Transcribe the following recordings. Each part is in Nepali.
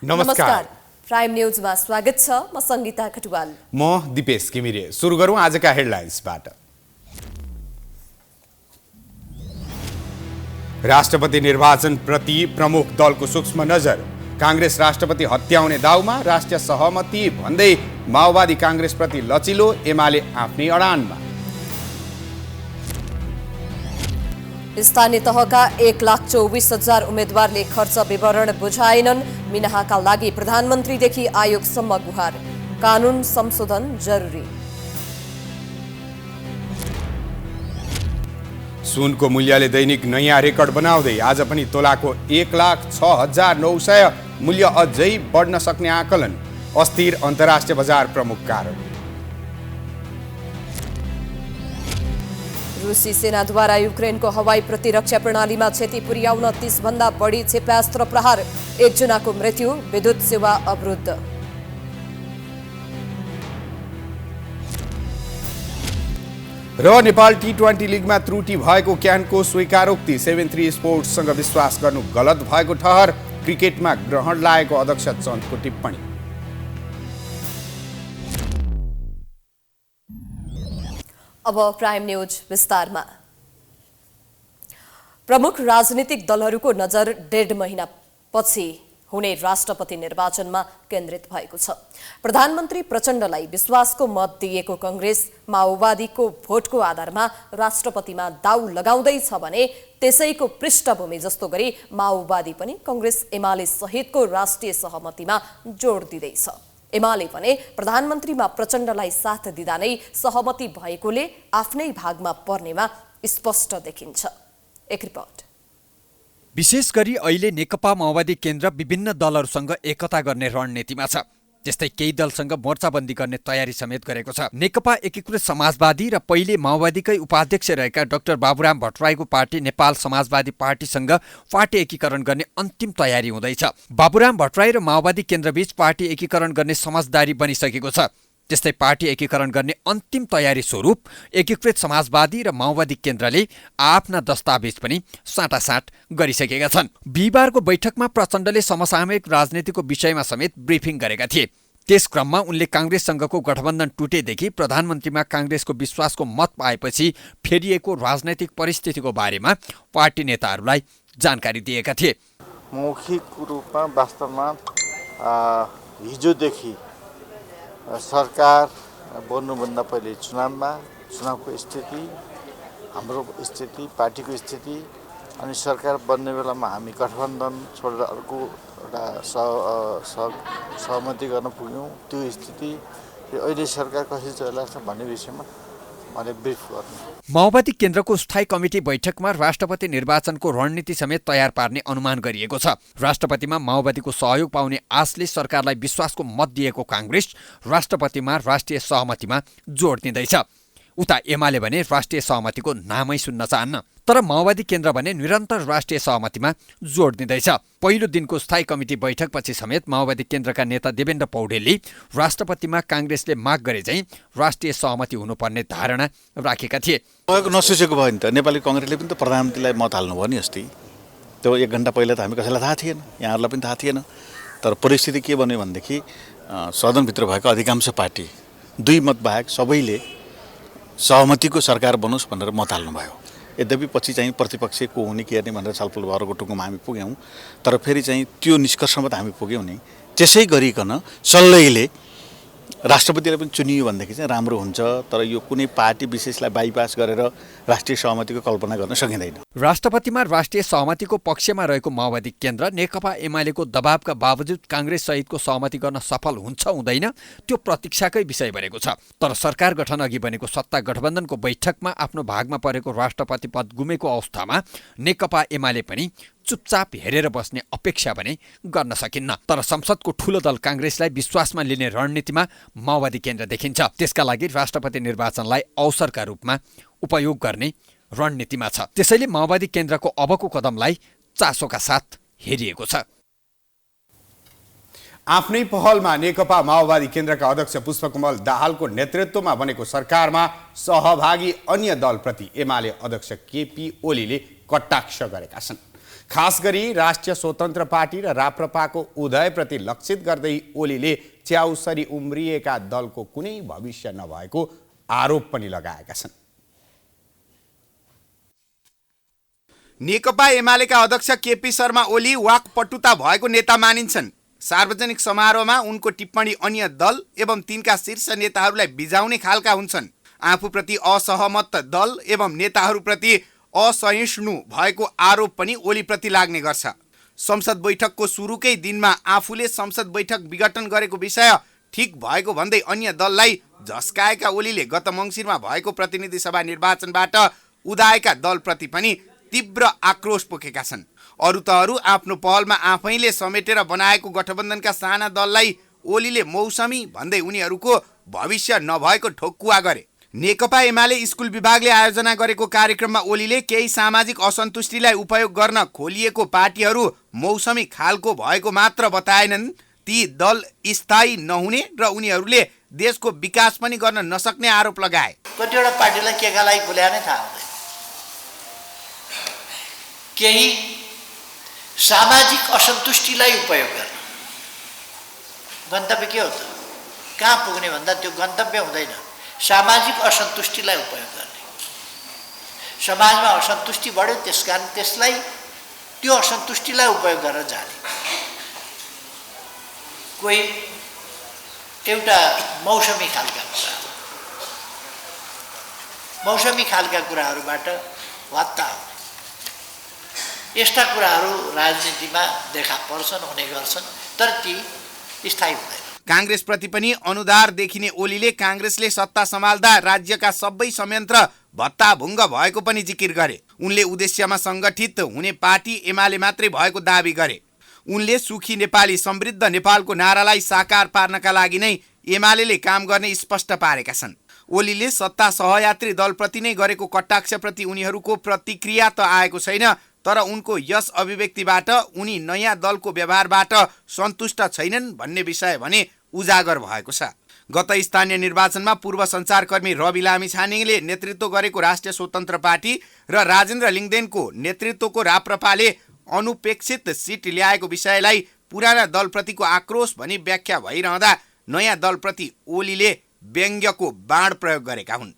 नमस्कार। प्राइम न्यूजमा स्वागत छ। म संगीता खटुवाल। म दिपेश घिमिरे। सुरु गरौँ आजका हेडलाइन्सबाट। राष्ट्रपति निर्वाचन प्रति प्रमुख दलको सूक्ष्म नजर। कांग्रेस राष्ट्रपति हत्याउने दाउमा, राष्ट्रिय सहमति भन्दै माओवादी कांग्रेसप्रति लचिलो, एमाले आफ्नै अडानमा। स्थानीय तहका 1,24,000 उम्मेद्वारले खर्च विवरण बुझाएनन्। मिनाहाका लागि प्रधानमन्त्रीदेखि आयोगसम्म गुहार। कानून संशोधन जरुरी। सुनको मूल्यले दैनिक नयाँ रेकर्ड बनाउँदै आज पनि तोलाको 1,06,900 मूल्य अझै बढ्न सक्ने आकलन। अस्थिर अन्तर्राष्ट्रिय बजार प्रमुख कारण। रुसी सेनाद्वारा युक्रेनको हवाई प्रतिरक्षा प्रणालीमा क्षति पुर्याउन 30 भन्दा बढी क्षेप्यास्त्र प्रहार। 1 जनाको मृत्यु, विद्युत सेवा अवरुद्ध। र नेपाल टी20 लिगमा त्रुटि भएको क्यानको स्वीकारोक्ति। 7-3 स्पोर्ट्ससँग विश्वास गर्नु गलत भएको ठहर। क्रिकेटमा ग्रहण लागेको अध्यक्ष चन्दको टिप्पणी। अब प्राइम न्यूज विस्तारमा। प्रमुख राजनीतिक दलहरूको नजर 1.5 महिना पछि हुने राष्ट्रपति निर्वाचनमा केन्द्रित भएको छ। प्रधानमन्त्री प्रचण्डलाई विश्वासको मत दिएको कांग्रेस माओवादीको भोटको आधारमा राष्ट्रपतिमा दाउ लगाउँदैछ भने त्यसैको पृष्ठभूमि जस्तो गरी माओवादी पनि कांग्रेस एमाले सहितको राष्ट्रिय सहमतिमा जोड दिँदैछ। एमाले भने प्रधानमन्त्रीमा प्रचण्डलाई साथ दिँदा नै सहमति भएकोले आफ्नै भागमा पर्नेमा स्पष्ट देखिन्छ। एक रिपोर्ट। विशेष गरी अहिले नेकपा माओवादी केन्द्र विभिन्न दलहरूसँग एकता गर्ने रणनीतिमा छ। त्यस्तै केही दलसँग मोर्चाबन्दी गर्ने तयारी समेत गरेको छ। नेकपा एकीकृत समाजवादी र पहिले माओवादीकै उपाध्यक्ष रहेका डाक्टर बाबुराम भट्टराईको पार्टी नेपाल समाजवादी पार्टीसँग पार्टी एकीकरण गर्ने अन्तिम तयारी हुँदैछ। बाबुराम भट्टराई र माओवादी केन्द्रबीच पार्टी एकीकरण गर्ने समझदारी बनिसकेको छ। त्यस्तै पार्टी एकीकरण गर्ने अन्तिम तयारी स्वरूप एकीकृत समाजवादी र माओवादी केन्द्रले आफ्ना दस्तावेज पनि साटासाट गरिसकेका छन्। बिहिबारको बैठकमा प्रचण्डले समसामयिक राजनीतिको विषयमा समेत ब्रिफिङ गरेका थिए। त्यस क्रममा उनले कांग्रेससँगको गठबन्धन टुटेदेखि प्रधानमन्त्रीमा कांग्रेसको विश्वासको मत पाएपछि फेरिएको राजनैतिक परिस्थितिको बारेमा पार्टी नेताहरूलाई जानकारी दिएका थिए। मौखिक रूपमा वास्तवमा हिजोदेखि सरकार बन्नुभन्दा पहिले चुनावको स्थिति, हाम्रो स्थिति, पार्टीको स्थिति, अनि सरकार बन्ने बेलामा हामी गठबन्धन छोडेर अर्को एउटा सहमति गर्न पुग्यौँ, त्यो स्थिति अहिले सरकार कसरी चलिरहेको छ भन्ने विषयमा मैले ब्रिफ गर्नु। माओवादी केन्द्रको स्थायी कमिटी बैठकमा राष्ट्रपति निर्वाचनको रणनीति समेत तयार पार्ने अनुमान गरिएको छ। राष्ट्रपतिमा माओवादीको सहयोग पाउने आशले सरकारलाई विश्वासको मत दिएको कांग्रेस राष्ट्रपतिमा राष्ट्रिय सहमतिमा जोड दिँदैछ। उता एमाले भने राष्ट्रिय सहमतिको नामै सुन्न चाहन्न, तर माओवादी केन्द्र भने निरन्तर राष्ट्रिय सहमतिमा जोड दिँदैछ। पहिलो दिनको स्थायी कमिटी बैठकपछि समेत माओवादी केन्द्रका नेता देवेन्द्र पौडेलले राष्ट्रपतिमा कांग्रेसले माग गरे चाहिँ राष्ट्रिय सहमति हुनुपर्ने धारणा राखेका थिए। नसोचेको भयो नि त, नेपाली कांग्रेसले पनि त प्रधानमन्त्रीलाई मत हाल्नुभयो नि अस्ति। त्यो 1 घण्टा पहिला त हामी कसैलाई थाहा थिएन, यहाँहरूलाई पनि थाहा थिएन। तर परिस्थिति के बन्यो भनेदेखि सदनभित्र भएको अधिकांश पार्टी 2 मत बाहेक सबैले सहमतिको सरकार बनोस् भनेर मत हाल्नुभयो। यद्यपि पछि चाहिँ प्रतिपक्ष को हुने के गर्ने भनेर छलफल भएरको टुङ्गोमा हामी पुग्यौँ, तर फेरि चाहिँ त्यो निष्कर्षमा त हामी पुग्यौँ नि। त्यसै गरिकन सल्लैले राष्ट्रपतिले पनि चुनियो भनेदेखि चाहिँ राम्रो हुन्छ, तर यो कुनै पार्टी विशेषलाई बाइपास गरेर राष्ट्रिय सहमतिको कल्पना गर्न सकिँदैन। राष्ट्रपतिमा राष्ट्रिय सहमतिको पक्षमा रहेको माओवादी केन्द्र नेकपा एमालेको दबावका बावजुद कांग्रेस सहितको सहमति गर्न सफल हुन्छ हुँदैन त्यो प्रतीक्षाकै विषय बनेको छ। तर सरकार गठन अघि बनेको सत्ता गठबन्धनको बैठकमा आफ्नो भागमा परेको राष्ट्रपति पद गुमेको अवस्थामा नेकपा एमाले पनि चुपचाप हेरेर बस्ने अपेक्षा भने गर्न सकिन्न। तर संसदको ठूलो दल कांग्रेसलाई विश्वासमा लिने रणनीतिमा माओवादी केन्द्र देखिन्छ। त्यसका लागि राष्ट्रपति निर्वाचनलाई अवसरका रूपमा उपयोग गर्ने रणनीतिमा छ। त्यसैले माओवादी केन्द्रको अबको कदमलाई चासोका साथ हेरिएको छ। आफ्नै पहलमा नेकपा माओवादी केन्द्रका अध्यक्ष पुष्पकमल दाहालको नेतृत्वमा बनेको सरकारमा सहभागी अन्य दलप्रति एमाले अध्यक्ष केपी ओलीले कटाक्ष गरेका छन्। खास गरी राष्ट्रिय स्वतन्त्र पार्टी र राप्रपाको उदयप्रति लक्षित गर्दै ओलीले च्याउसरी उम्रिएका दलको कुनै भविष्य नभएको आरोप पनि लगाएका छन्। नेकपा एमालेका अध्यक्ष केपी शर्मा ओली वाकपटुता भएको नेता मानिन्छन्। सार्वजनिक समारोहमा उनको टिप्पणी अन्य दल एवं तिनका शीर्ष नेताहरूलाई बिजाउने खालका हुन्छन्। आफूप्रति असहमत दल एवं नेताहरूप्रति असहिष्णु भएको आरोप पनि ओलीप्रति लाग्ने गर्छ। संसद बैठकको सुरुकै दिनमा आफूले संसद बैठक विघटन गरेको विषय ठिक भएको भन्दै अन्य दललाई झस्काएका ओलीले गत मङ्सिरमा भएको प्रतिनिधि सभा निर्वाचनबाट उदाएका दलप्रति पनि तीव्र आक्रोश पोखेका छन्। अरू त अरू आफ्नो पहलमा आफैले समेटेर बनाएको गठबन्धनका साना दललाई ओलीले मौसमी भन्दै उनीहरूको भविष्य नभएको ठोक्कुवा गरे। नेकपा एमाले स्कुल विभागले आयोजना गरेको कार्यक्रममा ओलीले केही सामाजिक असन्तुष्टिलाई उपयोग गर्न खोलिएको पार्टीहरू मौसमी खालको भएको मात्र बताएनन्, ती दल स्थायी नहुने र उनीहरूले देशको विकास पनि गर्न नसक्ने आरोप लगाए। कतिवटा पार्टीलाई केका लागि खुल्या नै थाहा हुँदैन। केही सामाजिक असन्तुष्टिलाई उपयोग गर्न गन्तव्य के हो त? कहाँ पुग्ने भन्दा त्यो गन्तव्य हुँदैन, सामाजिक असन्तुष्टिलाई उपयोग गर्ने। समाजमा असन्तुष्टि बढ्यो त्यसकारण त्यसलाई त्यो असन्तुष्टिलाई उपयोग गरेर जाने। कोही एउटा मौसमी खालका कुराहरूबाट वात्ता आउने यस्ता कुराहरू राजनीतिमा देखा पर्छन्, हुने गर्छन्, तर ती स्थायी हुँदैन। काङ्ग्रेसप्रति पनि अनुदार देखिने ओलीले काङ्ग्रेसले सत्ता सम्हाल्दा राज्यका सबै संयन्त्र भत्ताभुङ्ग भएको पनि जिकिर गरे। उनले उद्देश्यमा सङ्गठित हुने पार्टी एमाले मात्रै भएको दाबी गरे। उनले सुखी नेपाली समृद्ध नेपालको नारालाई साकार पार्नका लागि नै एमालेले काम गर्ने स्पष्ट पारेका छन्। ओलीले सत्ता सहयात्री दलप्रति नै गरेको कटाक्षप्रति उनीहरूको प्रतिक्रिया त आएको छैन, तर उनको यस अभिव्यक्तिबाट उनी नयाँ दलको व्यवहारबाट सन्तुष्ट छैनन् भन्ने विषय भने उजागर भएको छ। गत स्थानीय निर्वाचनमा पूर्व सञ्चारकर्मी रवि लामिछानेले नेतृत्व गरेको राष्ट्रिय स्वतन्त्र पार्टी र राजेन्द्र लिङ्गदेनको नेतृत्वको राप्रपाले अनुपेक्षित सिट ल्याएको विषयलाई पुराना दलप्रतिको आक्रोश भनी व्याख्या भइरहँदा नयाँ दलप्रति ओलीले व्यङ्ग्यको बाण प्रयोग गरेका हुन्।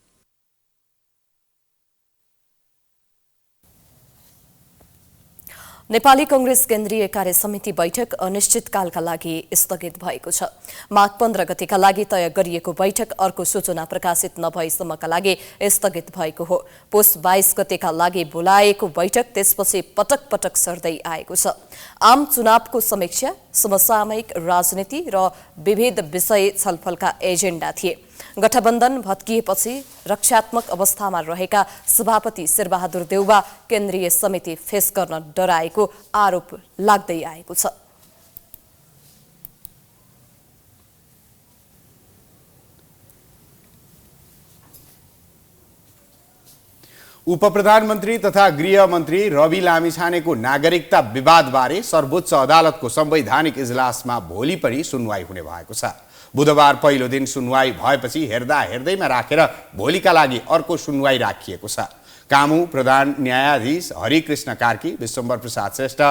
नेपाली कांग्रेस केन्द्रीय कार्य समिति बैठक अनिश्चितकालका लागि स्थगित भएको छ। माघ 15 गतेका लागि तय गरिएको बैठक अर्को सूचना प्रकाशित नभएसम्मका लागि स्थगित भएको हो। पुस 22 गतेका लागि बोलाएको बैठक त्यसपछि पटक पटक सर्दै आएको छ। आम चुनावको समीक्षा, समसामयिक राजनीति र विविध विषय छलफलका एजेन्डा थिए। गठबन्धन भत्किएपछि रक्षात्मक अवस्थामा रहेका सभापति शेरबहादुर देउवा केन्द्रीय समिति फेस गर्न डराएको आरोप लाग्दै आएको छ। उपप्रधानमन्त्री तथा गृहमन्त्री रवि लामिछानेको नागरिकता विवादबारे सर्वोच्च अदालतको संवैधानिक इजलासमा भोलि पनि सुनवाई हुने भएको छ। बुधबार पहिलो दिन सुनवाई भएपछि हेर्दैमा राखेर भोलिका लागि अर्को सुनवाई राखिएको छ। कामु प्रधान न्यायाधीश हरिकृष्ण कार्की, विश्वम्भर प्रसाद श्रेष्ठ,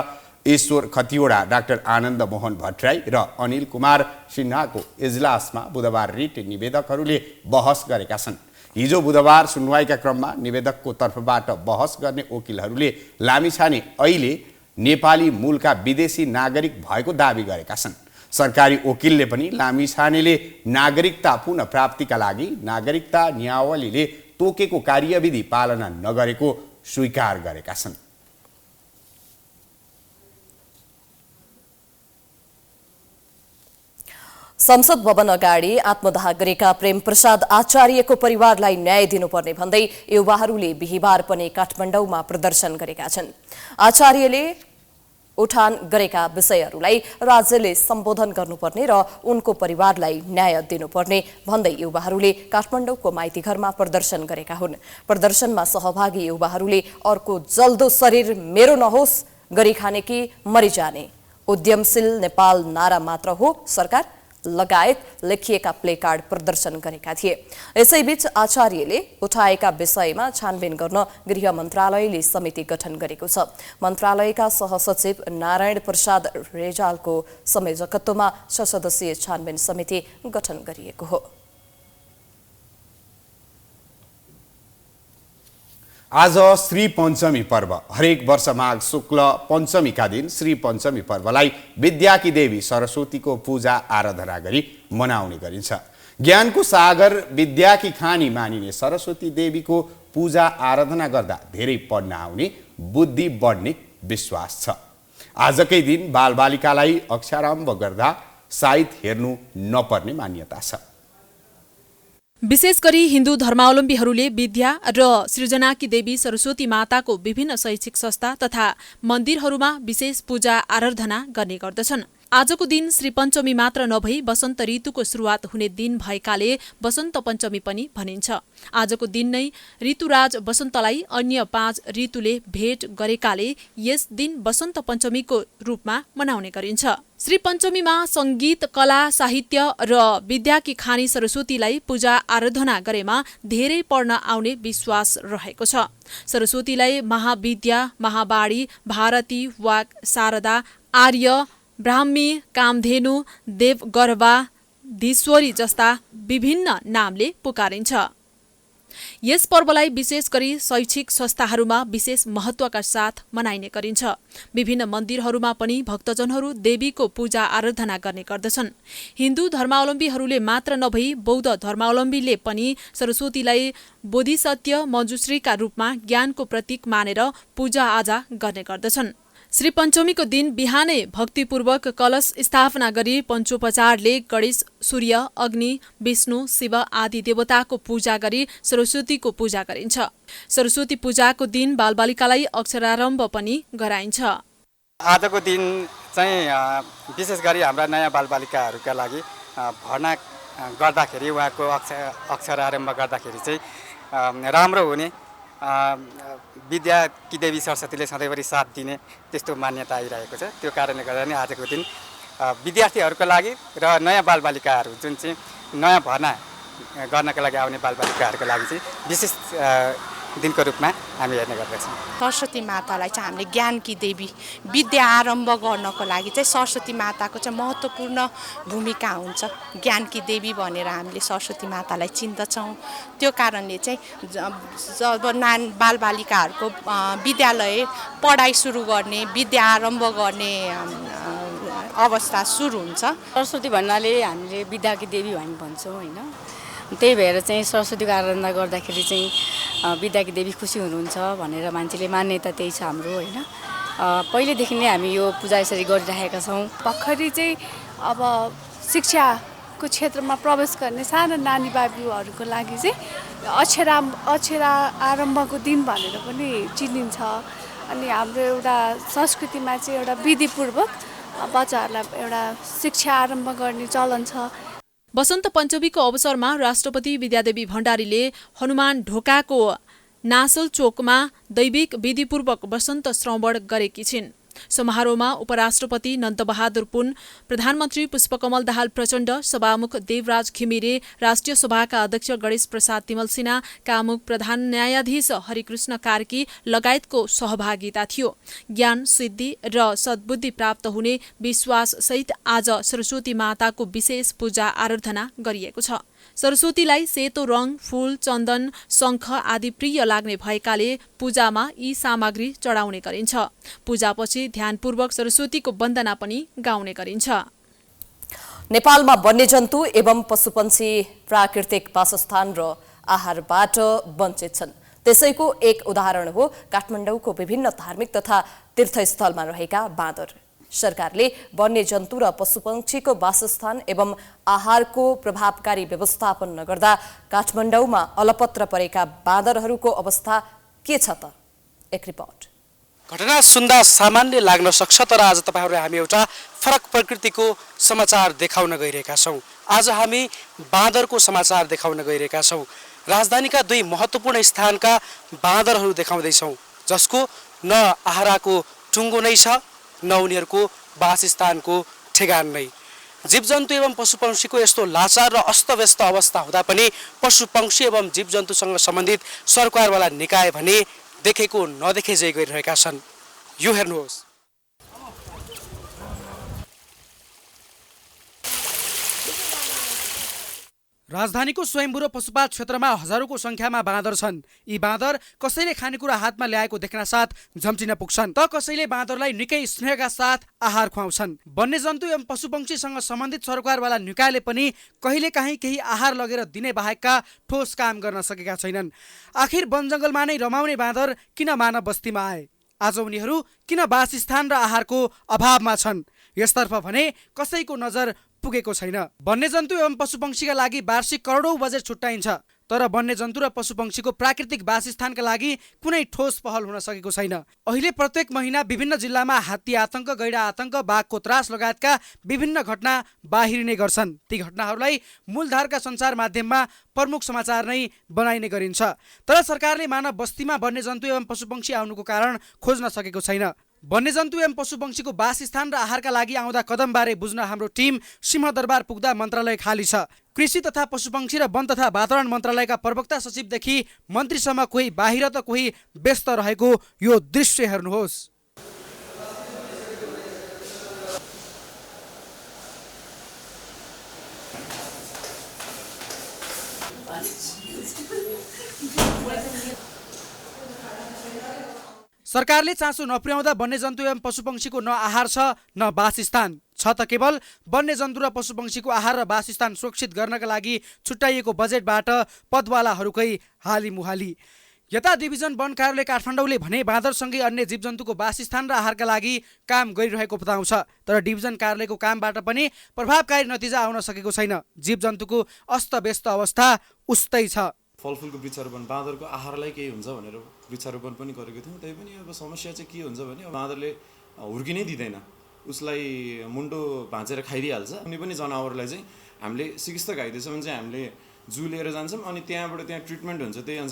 ईश्वर खतिवडा, डाक्टर आनन्द मोहन भट्टराई र अनिल कुमार सिन्हाको इजलासमा बुधबार रिट निवेदकहरूले बहस गरेका छन्। हिजो बुधबार सुनवाईका क्रममा निवेदकको तर्फबाट बहस गर्ने वकिलहरूले लामिछाने अहिले नेपाली मूलका विदेशी नागरिक भएको दावी गरेका छन्। सरकारी वकिलले पनि लामिछानेले नागरिकता पुनः प्राप्तिका लागि नागरिकता नियावलीले तोकेको कार्यविधि पालना नगरेको स्वीकार गरेका छन्। संसद भवन अगाडि आत्मदाह गरेका प्रेम प्रसाद आचार्यको परिवारलाई न्याय दिनुपर्ने भन्दै युवाहरूले बिहिबार पनि काठमाडौँमा प्रदर्शन गरेका छन्। आचार्यले उठान गरेका विषयहरूलाई राज्यले सम्बोधन गर्नुपर्ने र उनको परिवारलाई न्याय दिनुपर्ने भन्दै युवाहरूले काठमाडौँको माइतीघरमा प्रदर्शन गरेका हुन्। प्रदर्शनमा सहभागी युवाहरूले अर्को जल्दो शरीर मेरो नहोस्, गरी खाने कि मरिजाने, उद्यमशील नेपाल नारा मात्र हो सरकार, लगायत लेखिएका प्लेकार्ड प्रदर्शन गरेका थिए। यसैबीच आचार्यले उठाएका विषयमा छानबिन गर्न गृह मन्त्रालयले समिति गठन गरेको छ। मन्त्रालयका सहसचिव नारायण प्रसाद रेजालको संयोजकत्वमा 6 सदस्यीय छानबिन समिति गठन गरिएको हो। आज श्री पञ्चमी पर्व। हरेक वर्ष माघ शुक्ल पञ्चमीका दिन श्री पञ्चमी पर्वलाई विद्याकी देवी सरस्वतीको पूजा आराधना गरी मनाउने गरिन्छ। ज्ञानको सागर विद्याकी खानी मानिने सरस्वती देवीको पूजा आराधना गर्दा धेरै पढ्न आउने, बुद्धि बढ्ने विश्वास छ। आजकै दिन बालबालिकालाई अक्षरारम्भ गर्दा साइत हेर्नु नपर्ने मान्यता छ। विशेष गरी हिन्दू धर्मावलम्बीहरूले विद्या र सृजनाकी देवी सरस्वती माताको विभिन्न शैक्षिक संस्था तथा मन्दिरहरूमा विशेष पूजा आराधना गर्ने गर्दछन्। आजको दिन श्री पञ्चमी मात्र नभई वसन्त ऋतुको सुरुवात हुने दिन भएकाले वसन्त पञ्चमी पनि भनिन्छ। आजको दिन नै ऋतुराज वसन्तलाई अन्य 5 ऋतुले भेट गरेकाले यस दिन वसन्त पञ्चमीको रूपमा मनाउने गरिन्छ। श्री पञ्चमीमा संगीत, कला, साहित्य र विद्याकी खानी सरस्वतीलाई पूजा आराधना गरेमा धेरै पढ्न आउने विश्वास रहेको छ। सरस्वतीलाई महाविद्या, महावाणी, भारती, वाक, शारदा, आर्य, ब्राह्मी, कामधेनु, देवगर्भा, धीश्वरी जस्ता विभिन्न नामले पुकारिन्छ। यस पर्वलाई विशेष गरी शैक्षिक संस्थाहरूमा विशेष महत्त्वका साथ मनाइने गरिन्छ। विभिन्न मन्दिरहरूमा पनि भक्तजनहरू देवीको पूजा आराधना गर्ने गर्दछन्। हिन्दू धर्मावलम्बीहरूले मात्र नभई बौद्ध धर्मावलम्बीले पनि सरस्वतीलाई बोधिसत्व मञ्जुश्रीका रूपमा ज्ञानको प्रतीक मानेर पूजा आजा गर्ने गर्दछन्। श्री पञ्चमीको दिन बिहानै भक्तिपूर्वक कलश स्थापना गरी पञ्चोपचारले गणेश, सूर्य, अग्नि, विष्णु, शिव आदि देवताको पूजा गरी सरस्वतीको पूजा गरिन्छ। सरस्वती पूजाको दिन बालबालिकालाई अक्षरारम्भ पनि गराइन्छ। आजको दिन चाहिँ विशेष गरी हाम्रा नयाँ बालबालिकाहरूका लागि भर्ना गर्दाखेरि उहाँको अक्षरारम्भ गर्दाखेरि चाहिँ राम्रो हुने, विद्याकी देवी सरस्वतीले सधैँभरि साथ दिने त्यस्तो मान्यता आइरहेको छ। त्यो कारणले गर्दा नै आजको दिन विद्यार्थीहरूको लागि र नयाँ बालबालिकाहरू जुन चाहिँ नयाँ भर्ना गर्नका लागि आउने बालबालिकाहरूको लागि चाहिँ विशेष दिनको रूपमा हामी हेर्ने गर्दछौँ। सरस्वती मातालाई चाहिँ हामीले ज्ञानकी देवी, विद्या आरम्भ गर्नको लागि चाहिँ सरस्वती माताको चाहिँ महत्त्वपूर्ण भूमिका हुन्छ। ज्ञानकी देवी भनेर हामीले सरस्वती मातालाई चिन्दछौँ। त्यो कारणले चाहिँ जब बालबालिकाहरूको विद्यालय पढाइ सुरु गर्ने, विद्या आरम्भ गर्ने अवस्था सुरु हुन्छ। सरस्वती भन्नाले हामीले विद्याकी देवी भन्छौँ होइन। त्यही भएर चाहिँ सरस्वतीको आराधना गर्दाखेरि चाहिँ विद्याकी देवी खुसी हुनुहुन्छ भनेर मान्छेले मान्यता त्यही छ हाम्रो होइन। पहिलेदेखि नै हामी यो पूजा यसरी गरिरहेका छौँ। भर्खरै चाहिँ अब शिक्षाको क्षेत्रमा प्रवेश गर्ने सानो नानी बाबुहरूको लागि चाहिँ अक्षरा आरम्भको दिन भनेर पनि चिनिन्छ। अनि हाम्रो एउटा संस्कृतिमा चाहिँ एउटा विधिपूर्वक बच्चाहरूलाई एउटा शिक्षा आरम्भ गर्ने चलन छ। वसन्त पञ्चमीको अवसरमा राष्ट्रपति विद्यादेवी भण्डारीले हनुमान ढोकाको नासल चोकमा दैविक विधिपूर्वक वसन्त श्रवण गरेकी छिन्। समारोहमा उपराष्ट्रपति नन्दबहादुर पुन, प्रधानमन्त्री पुष्पकमल दाहाल प्रचण्ड, सभामुख देवराज घिमिरे, राष्ट्रिय सभाका अध्यक्ष गणेश प्रसाद तिमल सिन्हा, कामुक प्रधान न्यायाधीश हरिकृष्ण कार्की लगायतको सहभागिता थियो। ज्ञान, सिद्धि र सद्बुद्धि प्राप्त हुने विश्वास सहित आज सरस्वती माताको विशेष पूजा आराधना गरिएको छ। सरस्वतीलाई सेतो रङ, फूल, चन्दन, शङ्ख आदि प्रिय लाग्ने भएकाले पूजामा यी सामग्री चढाउने गरिन्छ। पूजापछि ध्यानपूर्वक सरस्वतीको वन्दना पनि गाउने गरिन्छ। नेपालमा वन्यजन्तु एवं पशुपन्छी प्राकृतिक वासस्थान र आहारबाट वञ्चित छन्। त्यसैको एक उदाहरण हो काठमाडौँको विभिन्न धार्मिक तथा तीर्थस्थलमा रहेका बाँदर। सरकारले वन्यजन्तु र पशुपक्षीको वासस्थान एवं आहारको प्रभावकारी व्यवस्थापन नगर्दा काठमाडौँमा अलपत्र परेका बाँदरहरूको अवस्था के छ त? एक रिपोर्ट। घटना सुन्दा सामान्य लाग्न सक्छ, तर आज तपाईहरुलाई हामी एउटा फरक प्रकृतिको समाचार देखाउन गइरहेका छौं। आज हामी बाँदरको समाचार देखाउन गइरहेका छौं। राजधानीका दुई महत्त्वपूर्ण स्थानका बाँदरहरू देखाउँदै छौं, जसको न आहाराको टुङ्गो नै छ न उनीहरूको वासस्थानको ठेगान नै। जीवजन्तु एवं पशुपक्षीको यस्तो लाचार र अस्तव्यस्त अवस्था हुँदा पनि पशुपक्षी एवं जीवजन्तुसँग सम्बन्धित सरकारवाला निकाय भने देखेको नदेखे जै गरिरहेका छन्। यो हेर्नुहोस्। राजधानीको स्वयम्भू र पशुपात क्षेत्रमा हजारौंको संख्यामा बाँदर छन्। यी बाँदर कसैले खानेकुरा हातमा ल्याएको देख्न साथ झम्टिन पुग्छन् त कसैले बाँदरलाई निकै स्नेहका साथ आहार खुवाउँछन्। वन्यजन्तु एवं पशुपक्षीसँग सम्बन्धित सरकारवाला निकायले पनि कहिलेकाहीँ केही आहार लगेर दिने बाहेकका ठोस काम गर्न सकेका छैनन्। आखिर वन जङ्गलमा नै रमाउने बाँदर किन मानव बस्तीमा आए? आज उनीहरू किन वासस्थान र आहारको अभावमा छन्? यसतर्फ भने कसैको नजर पुगेको छैन। वन्यजन्तु एवं पशुपक्षीका लागि वार्षिक करोडौं बजेट छुट्याइन्छ, तर वन्यजन्तु र पशुपक्षीको प्राकृतिक वासस्थानका लागि कुनै ठोस पहल हुन सकेको छैन। अहिले प्रत्येक महिना विभिन्न जिल्लामा हात्ती आतंक, गैंडा आतंक, बाघको त्रास लगायतका विभिन्न घटना बाहिरिने गर्छन्। ती घटनाहरूलाई मूलधारका सञ्चार माध्यममा प्रमुख समाचार नै बनाइने गरिन्छ। तर सरकारले मानव बस्तीमा वन्यजन्तु एवं पशुपक्षी आउनुको कारण खोज्न सकेको छैन। वन्यजन्तु एवं पशुपक्षीको वासस्थान र आहारका लागि आउँदा कदमबारे बुझ्न हाम्रो टिम सिंहदरबार पुग्दा मन्त्रालय खाली छ। कृषि तथा पशुपक्षी र वन तथा वातावरण मन्त्रालयका प्रवक्ता सचिवदेखि मन्त्रीसम्म कोही बाहिर त कोही व्यस्त रहेको यो दृश्य हेर्नुहोस्। सरकारले चासो नपुर्याउँदा वन्यजन्तु एवं पशुपक्षीको न आहार छ न वासस्थान छ त केवल वन्यजन्तु र पशुपक्षीको आहार र वासस्थान सुरक्षित गर्नका लागि छुट्याइएको बजेटबाट पदवालाहरूकै हालीमुहाली। यता डिभिजन वन कार्यालय काठमाडौँले भने बाँदरसँगै अन्य जीवजन्तुको वासस्थान र आहारका लागि काम गरिरहेको बताउँछ, तर डिभिजन कार्यालयको कामबाट पनि प्रभावकारी नतिजा आउन सकेको छैन। जीवजन्तुको अस्तव्यस्त अवस्था उस्तै छ। फलफुलको वृक्षारोपण बाँदरको आहारलाई केही हुन्छ भनेर वृक्षारोपण पनि गरेको थियौँ। त्यही पनि अब समस्या चाहिँ के हुन्छ भने बाँदरले हुर्किनै दिँदैन, उसलाई मुन्टो भाँचेर खाइदिइहाल्छ। कुनै पनि जनावरलाई चाहिँ हामीले चिकित्सक आइदिएछ भने चाहिँ हामीले जू लिएर जान्छौँ अनि त्यहाँबाट त्यहाँ ट्रिटमेन्ट हुन्छ। त्यही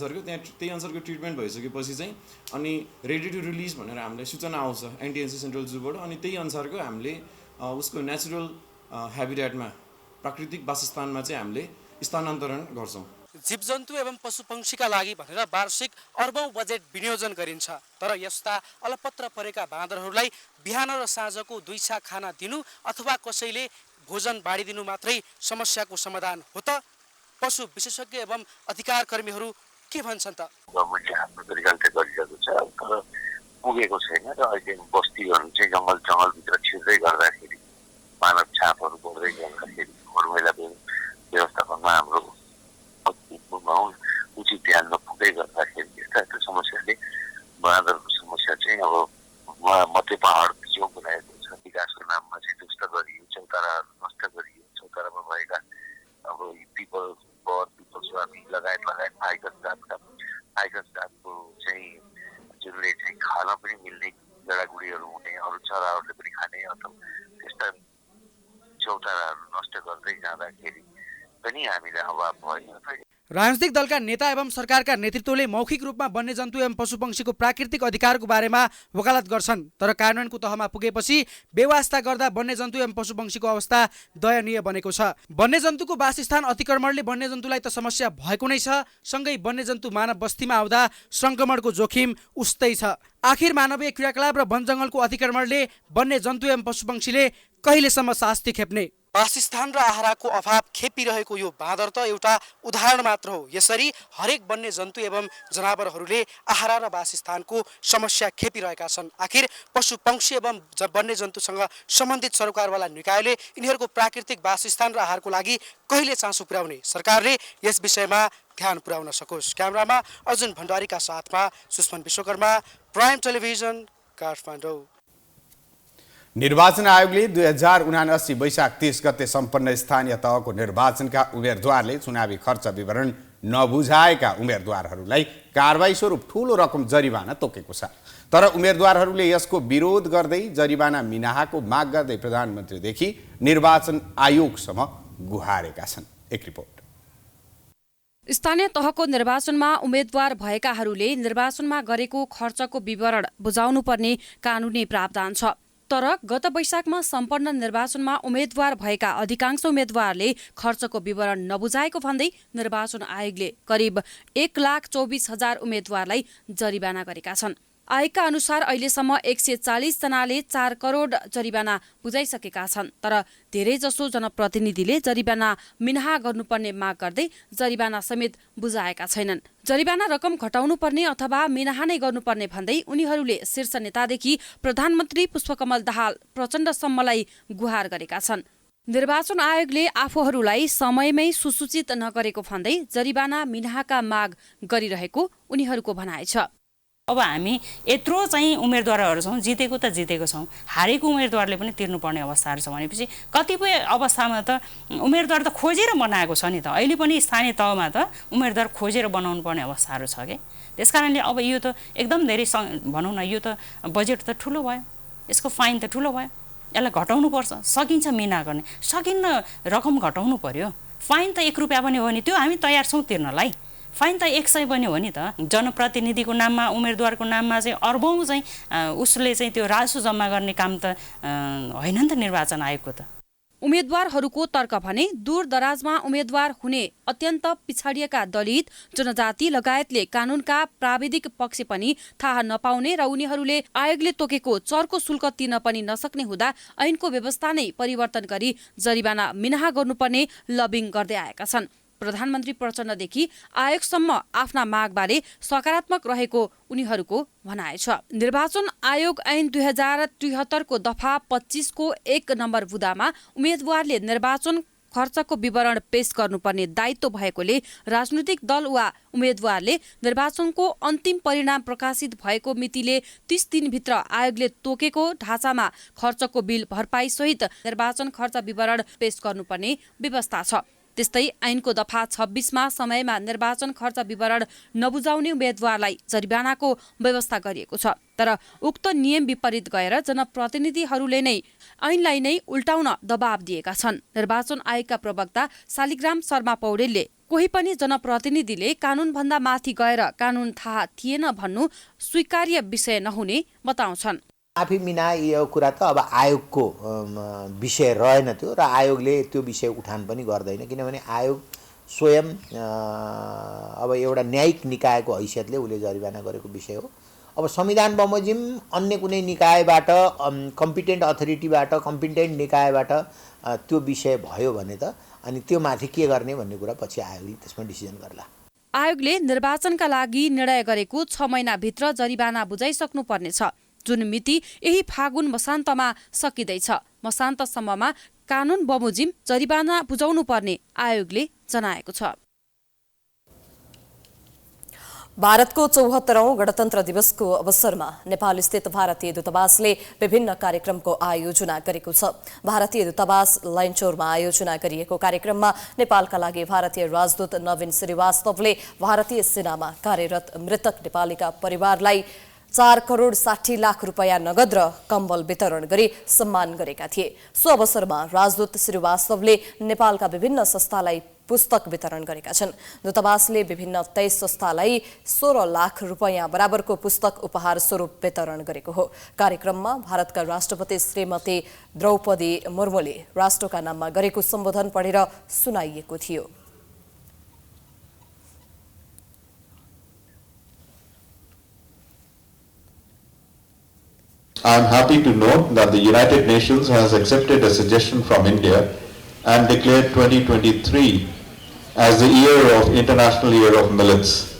अनुसारको ट्रिटमेन्ट भइसकेपछि चाहिँ अनि रेडी टु रिलिज भनेर हामीलाई सूचना आउँछ एनटिएनसी सेन्ट्रल जूबाट। अनि त्यही अनुसारको हामीले उसको नेचुरल ह्याबिट्याटमा प्राकृतिक वासस्थानमा चाहिँ हामीले स्थानान्तरण गर्छौँ। जीवजन्तु एवं पशुपक्षीका लागि भनेर वार्षिक अर्बौं बजेट विनियोजन गरिन्छ, तर यस्ता अलपत्र परेका बाँदरहरूलाई बिहान र साँझको 2 छाक खाना दिनु अथवा कसैले भोजन बाँडिदिनु मात्रै समस्याको समाधान हो त? पशु विशेषज्ञ एवं अधिकार कर्मीहरू के भन्छन् त? गभर्मेन्टले आफ्नो तरिकाले गरिरहेको छ, तर पुगेको छैन र अहिले बस्तीहरू चाहिँ जङ्गलभित्र छिर्दै गर्दाखेरि मानव छापहरू बढ्दै गर्दाखेरि घरमैला व्यवस्थापनमा हाम्रो उचित ध्यान नपुग्दै गर्दाखेरि यस्ता यस्ता समस्याले बाँदरको समस्या चाहिँ अब मध्य पहाड जो बनाएको छ विकासको नाममा चाहिँ ध्वस्त गरियो, चौताराहरू नष्ट गरियो। चौतारामा भएका अब पिपल स्वामी लगायत टाइगर जातको चाहिँ जुनले चाहिँ खान पनि मिल्ने जडागुडीहरू हुने, अरू चराहरूले पनि खाने अथवा त्यस्ता चौताराहरू नष्ट गर्दै जाँदाखेरि पनि हामीलाई अभाव भयो। राजनीतिक दलका नेता एवं सरकारका नेतृत्वले मौखिक रूपमा वन्यजन्तु एवं पशुपक्षीको प्राकृतिक अधिकारको बारेमा वकालत गर्छन्, तर कार्यान्वयनको तहमा पुगेपछि बेवास्ता गर्दा वन्यजन्तु एवं पशुपक्षीको अवस्था दयनीय बनेको छ। वन्यजन्तुको वासस्थान अतिक्रमणले वन्यजन्तुलाई त समस्या भएको नै छ, सँगै वन्यजन्तु मानव बस्तीमा आउँदा संक्रमणको जोखिम उस्तै छ। आखिर मानवीय क्रियाकलाप र वन जङ्गलको अतिक्रमणले वन्यजन्तु एवं पशुपक्षीले कहिलेसम्म शास्ति खेप्ने? वासस्थान र आहारको अभाव खेपिरहेको यो बाँदर त एउटा उदाहरण मात्र हो। यसरी हरेक वन्यजन्तु एवं जनावरहरूले आहार र वासस्थानको समस्या खेपिरहेका छन्। आखिर पशुपक्षी एवं वन्यजन्तुसँग सम्बन्धित सरकारवाला निकायले यिनीहरूको प्राकृतिक वासस्थान र आहारको लागि कहिले चासो पुर्याउने? सरकारले यस विषयमा ध्यान पुर्याउन सकोस्। क्यामेरामा अर्जुन भण्डारीका साथमा सुष्मन विश्वकर्मा, प्राइम टेलिभिजन, काठमाडौँ। निर्वाचन आयोगले 2079 वैशाख 30 गते सम्पन्न स्थानीय तहको निर्वाचनका उम्मेदवारले चुनावी खर्च विवरण नबुझाएका उम्मेदवारहरूलाई कारबाही स्वरूप ठूलो रकम जरिवाना तोकेको छ। तर उम्मेदवारहरूले यसको विरोध गर्दै जरिवाना मिनाहाको माग गर्दै प्रधानमन्त्रीदेखि निर्वाचन आयोगसम्म गुहारेका छन्। एक रिपोर्ट। स्थानीय तहको निर्वाचनमा उम्मेद्वार भएकाहरूले निर्वाचनमा गरेको खर्चको विवरण बुझाउनुपर्ने कानुनी प्रावधान छ। तर गत वैशाखमा सम्पन्न निर्वाचनमा उम्मेद्वार भएका अधिकांश उम्मेद्वारले खर्चको विवरण नबुझाएको भन्दै निर्वाचन आयोगले करिब 1,24,000 उम्मेद्वारलाई जरिवाना गरेका छन्। आयोगका अनुसार अहिलेसम्म 140 जनाले 4 करोड जरिवाना बुझाइसकेका छन्, तर धेरैजसो जनप्रतिनिधिले जरिवाना मिनाहा गर्नुपर्ने माग गर्दै जरिवाना समेत बुझाएका छैनन्। जरिवाना रकम घटाउनुपर्ने अथवा मिनाहा नै गर्नुपर्ने भन्दै उनीहरूले शीर्ष नेतादेखि प्रधानमन्त्री पुष्पकमल दाहाल प्रचण्डसम्मलाई गुहार गरेका छन्। निर्वाचन आयोगले आफूहरूलाई समयमै सुसूचित नगरेको भन्दै जरिवाना मिनाहाका माग गरिरहेको उनीहरूको भनाइ छ। अब हामी यत्रो चाहिँ उम्मेदवारहरू छौँ, जितेको त जितेको छौँ, हारेको उम्मेदवारले पनि तिर्नुपर्ने अवस्थाहरू छ भनेपछि कतिपय अवस्थामा त उम्मेदवार त खोजेर बनाएको छ नि त। अहिले पनि स्थानीय तहमा त उम्मेदवार खोजेर बनाउनु पर्ने अवस्थाहरू छ कि। त्यस कारणले अब यो त एकदम धेरै भनौँ न, यो त बजेट त ठुलो भयो, यसको फाइन त ठुलो भयो, यसलाई घटाउनुपर्छ। सकिन्छ मिना गर्ने, सकिन्न रकम घटाउनु पर्यो। फाइन त 1 रुपियाँ पनि हो नि, त्यो हामी तयार छौँ तिर्नलाई। फाइन त 100 पनि हो नि त। जनप्रतिनिधिको नाममा, उम्मेदवारको नाममा चाहिँ अर्बौँ चाहिँ उसले चाहिँ त्यो राजस्व जम्मा गर्ने काम त होइन नि त निर्वाचन आयोगको त। उम्मेद्वारहरूको तर्क भने दूरदराजमा उम्मेद्वार हुने अत्यन्त पिछडिएका दलित, जनजाति लगायतले कानुनका प्राविधिक पक्ष पनि थाहा नपाउने र उनीहरूले आयोगले तोकेको चर्को शुल्क तिर्न पनि नसक्ने हुँदा ऐनको व्यवस्था नै परिवर्तन गरी जरिवाना मिनाहा गर्नुपर्ने लबिङ गर्दै आएका छन्। प्रधानमन्त्री प्रचण्डदेखि आयोगसम्म आफ्ना मागबारे सकारात्मक रहेको उनीहरूको भनाइ छ। निर्वाचन आयोग ऐन 2073 को दफा 25 को 1 नम्बर बुदामा उम्मेद्वारले निर्वाचन खर्चको विवरण पेश गर्नुपर्ने दायित्व भएकोले राजनैतिक दल वा उम्मेद्वारले निर्वाचनको अन्तिम परिणाम प्रकाशित भएको मितिले 30 दिनभित्र आयोगले तोकेको ढाँचामा खर्चको बिल भरपाई सहित निर्वाचन खर्च विवरण पेश गर्नुपर्ने व्यवस्था छ। त्यस्तै ऐनको दफा 26 मा समयमा निर्वाचन खर्च विवरण नबुझाउने उम्मेद्वारलाई जरिवानाको व्यवस्था गरिएको छ। तर उक्त नियम विपरीत गएर जनप्रतिनिधिहरूले नै ऐनलाई नै उल्टाउन दबाब दिएका छन्। निर्वाचन आयोगका प्रवक्ता शालिग्राम शर्मा पौडेलले कोही पनि जनप्रतिनिधिले कानुनभन्दा माथि गएर कानुन थाहा थिएन भन्नु स्वीकार्य विषय नहुने बताउँछन्। आफै मिना यो कुरा त अब आयोगको विषय रहेन त्यो, र आयोगले त्यो विषय उठान पनि गर्दैन, किनभने आयोग स्वयं अब एउटा न्यायिक निकायको हैसियतले उसले जरिवाना गरेको विषय हो। अब संविधान बमोजिम अन्य कुनै निकायबाट, कम्पिटेन्ट अथोरिटीबाट, कम्पिटेन्ट निकायबाट त्यो विषय भयो भने त अनि त्यो माथि के गर्ने भन्ने कुरा पछि आयोगले त्यसमा डिसिजन गर्ला। आयोगले निर्वाचनका लागि निर्णय गरेको 6 महिनाभित्र जरिवाना बुझाइसक्नु पर्नेछ, जुन मिति यही फागुन मसान्तमा सकिँदैछ। मसान्तसम्ममा कानुन बमोजिम जरिवाना बुझाउनु पर्ने आयोगले जनाएको छ। भारतको 74औं गणतन्त्र दिवसको अवसरमा नेपाल स्थित भारतीय दूतावासले विभिन्न कार्यक्रमको आयोजना गरेको छ। भारतीय दूतावास लैनचौरमा आयोजना गरिएको कार्यक्रममा नेपालका लागि भारतीय राजदूत नवीन श्रीवास्तवले भारतीय सेनामा कार्यरत मृतक नेपालीका परिवारलाई 4 करोड 60 लाख रुपैयाँ नगद र कम्बल वितरण गरी सम्मान गरेका थिए। सो अवसरमा राजदूत श्रीवास्तवले नेपालका विभिन्न संस्थालाई पुस्तक वितरण गरेका छन्। दूतावासले विभिन्न 23 संस्थालाई 16 लाख रुपैयाँ बराबरको पुस्तक उपहार स्वरूप वितरण गरेको हो। कार्यक्रममा भारतका राष्ट्रपति श्रीमती द्रौपदी मुर्मुले राष्ट्रका नाममा गरेको सम्बोधन पढेर सुनाइएको थियो। I am happy to note that the United Nations has accepted a suggestion from India and declared 2023 as the International Year of Millets.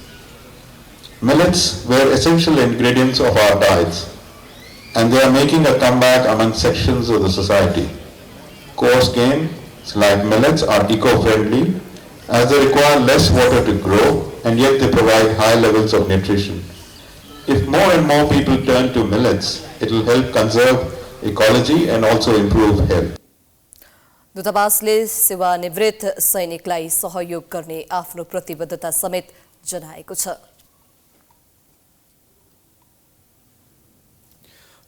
Millets were essential ingredients of our diets, and they are making a comeback among sections of the society. Coarse grains like millets are eco-friendly as they require less water to grow, and yet they provide high levels of nutrition. If more and more people turn to millets, it will help conserve ecology and also improve health. दूतावासले सेवानिवृत्त सैनिकलाई सहयोग गर्ने आफ्नो प्रतिबद्धता समेत जनाएको छ।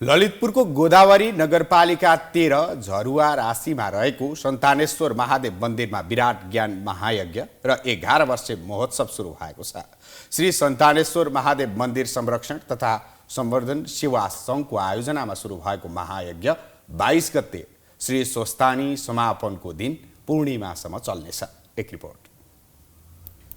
ललितपुरको गोदावरी नगरपालिका 13 झरुवा राशीमा रहेको सन्तानेश्वर महादेव मन्दिरमा विराट ज्ञान महायज्ञ र 11 वर्षे महोत्सव सुरु भएको छ। श्री सन्तानेश्वर महादेव मन्दिर संरक्षण तथा सम्वर्धन सेवा सङ्घको आयोजनामा सुरु भएको महायज्ञ 22 गते श्री स्वस्थानी समापनको दिन पूर्णिमासम्म चल्नेछ। एक रिपोर्ट।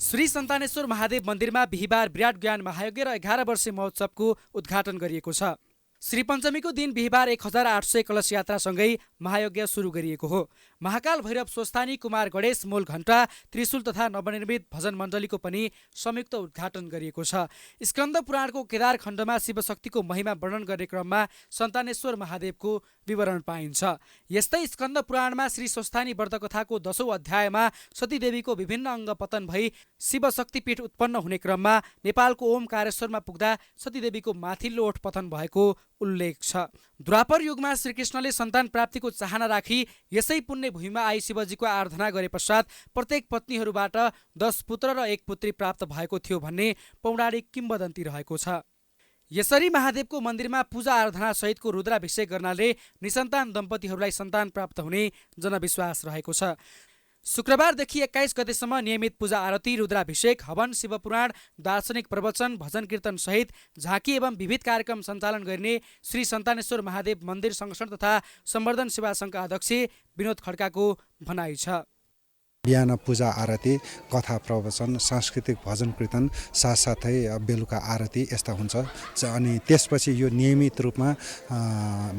श्री सन्तानेश्वर महादेव मन्दिरमा बिहिबार विराट ज्ञान महायज्ञ र 11 वर्षे महोत्सवको उद्घाटन गरिएको छ। श्री पञ्चमीको दिन बिहिबार 1800 कलश यात्रासँगै महायज्ञ सुरु गरिएको हो। महाकाल भैरव स्वस्थानी कुमार गणेश मूल घण्टा त्रिशूल तथा नवनिर्मित भजन मण्डलीको पनि संयुक्त उद्घाटन गरिएको छ। स्कन्द पुराणको केदार खण्डमा शिवशक्तिको महिमा वर्णन गर्ने क्रममा सन्तानेश्वर महादेवको विवरण पाइन्छ। यस्तै स्कन्द पुराणमा श्री स्वस्थानी व्रतकथाको 10औं अध्यायमा सतीदेवीको विभिन्न अङ्ग पतन भई शिवशक्तिपीठ उत्पन्न हुने क्रममा नेपालको ओमकारेश्वरमा पुग्दा सतीदेवीको माथिल्लो ओठ पतन भएको उल्लेख छ। द्वापर युगमा श्रीकृष्णले सन्तान प्राप्तिको चाहना राखी यसै पुण्य भूमिमा आई शिवजीको आराधना गरे पश्चात प्रत्येक पत्नीहरूबाट 10 पुत्र र 1 पुत्री प्राप्त भएको थियो भन्ने पौराणिक किम्वदन्ती रहेको छ। यसरी महादेवको मन्दिरमा पूजा आराधना सहितको रुद्राभिषेक गर्नाले निसन्तान दम्पतिहरूलाई सन्तान प्राप्त हुने जनविश्वास रहेको छ। शुक्रबारदेखि 21 गतेसम्म नियमित पूजा आरती, रुद्राभिषेक, हवन, शिवपुराण, दार्शनिक प्रवचन, भजन कीर्तन सहित झाँकी एवं विविध कार्यक्रम सञ्चालन गर्ने श्री सन्तानेश्वर महादेव मन्दिर संरक्षण तथा सम्वर्धन सेवा सङ्घका अध्यक्ष विनोद खड्काको भनाइ छ। बिहान पूजा आरती, कथा प्रवचन, सांस्कृतिक भजन कीर्तन साथसाथै बेलुका आरती यस्ता हुन्छ। अनि त्यसपछि यो नियमित रूपमा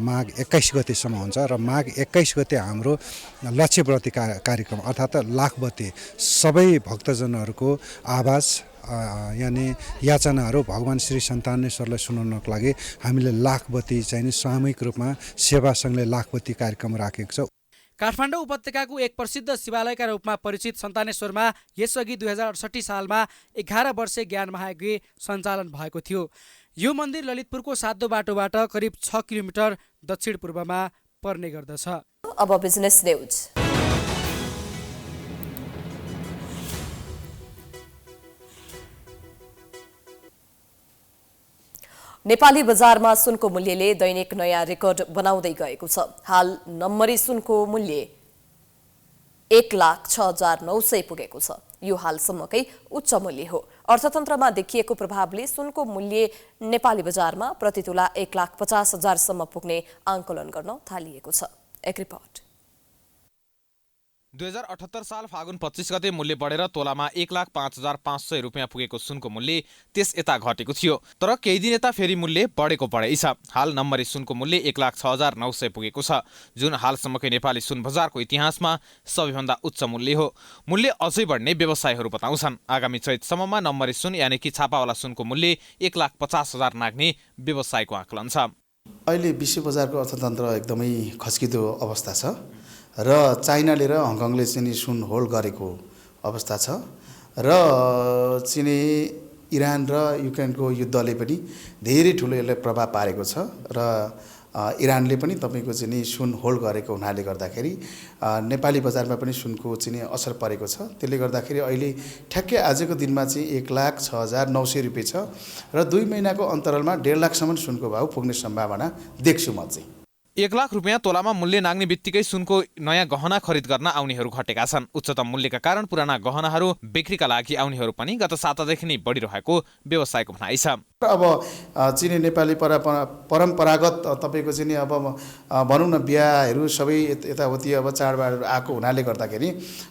माघ 21 गतेसम्म हुन्छ र माघ 21 गते हाम्रो लक्ष्यव्रती कार्यक्रम अर्थात् लाखबत्ती सबै भक्तजनहरूको आवाज यानि याचनाहरू भगवान श्री सन्तानेश्वरलाई सुनाउनको लागि हामीले लाखबत्ती चाहिँ सामूहिक रूपमा सेवा सङ्घले लाखबत्ती कार्यक्रम राखेको छ। काठमाडौँ उपत्यकाको एक प्रसिद्ध शिवालयका रूपमा परिचित सन्तानेश्वरमा यसअघि 2068 सालमा 11 वर्षे ज्ञान महायज्ञ सञ्चालन भएको थियो। यो मन्दिर ललितपुरको सातो बाटोबाट करिब 6 किलोमिटर दक्षिण पूर्वमा पर्ने गर्दछ। अब बिजनेस न्यूज। नेपाली बजारमा सुनको मूल्यले दैनिक नयाँ रेकर्ड बनाउँदै गएको छ। हाल नम्बरी सुनको मूल्य 1,06,900 पुगेको छ। यो हालसम्मकै उच्च मूल्य हो। अर्थतन्त्रमा देखिएको प्रभावले सुनको मूल्य नेपाली बजारमा प्रतितोला 1,50,000 सम्म पुग्ने आंकलन गर्न थालिएको छ। एक रिपोर्ट। 2078 साल फागुन 25 गते मूल्य बढेर तोलामा 1,05,500 रुपियाँ पुगेको सुनको मूल्य त्यस यता घटेको थियो। तर केही दिन यता फेरि मूल्य बढेको बढै छ। हाल नम्बरी सुनको मूल्य 1,06,900 पुगेको छ, जुन हालसम्मकै नेपाली सुन बजारको इतिहासमा सबैभन्दा उच्च मूल्य हो। मूल्य अझै बढ्ने व्यवसायीहरू बताउँछन्। आगामी चैतसम्ममा नम्बरी सुन यानि कि छापावाला सुनको मूल्य 1,50,000 नाग्ने व्यवसायको आकलन छ। अहिले विश्व बजारको अर्थतन्त्र एकदमै खस्किदो अवस्था छ र चाइनाले र हङकङले चाहिँ सुन होल्ड गरेको अवस्था छ र चिनी इरान र युक्रेनको युद्धले पनि धेरै ठुलो यसले प्रभाव पारेको छ र इरानले पनि तपाईँको चाहिँ सुन होल्ड गरेको हुनाले गर्दाखेरि नेपाली बजारमा पनि सुनको चाहिँ असर परेको छ। त्यसले गर्दाखेरि अहिले ठ्याक्कै आजको दिनमा चाहिँ 1,06,900 रुपियाँ छ र 2 महिनाको अन्तरालमा 1.5 लाखसम्म सुनको भाउ पुग्ने सम्भावना देख्छु म चाहिँ। 1 लाख रुपियाँ तोलामा मूल्य नाग्ने बित्तिकै सुनको नयाँ गहना खरिद गर्न आउनेहरू घटेका छन्। उच्चतम मूल्यका कारण पुराना गहनाहरू बिक्रीका लागि आउनेहरू पनि गत सातादेखि नै बढिरहेको व्यवसायको भनाइ छ। अब चिनी नेपाली परम्परागत तपाईँको चाहिँ अब भनौँ न बिहाहरू सबै यताउति अब चाडबाड आएको हुनाले गर्दाखेरि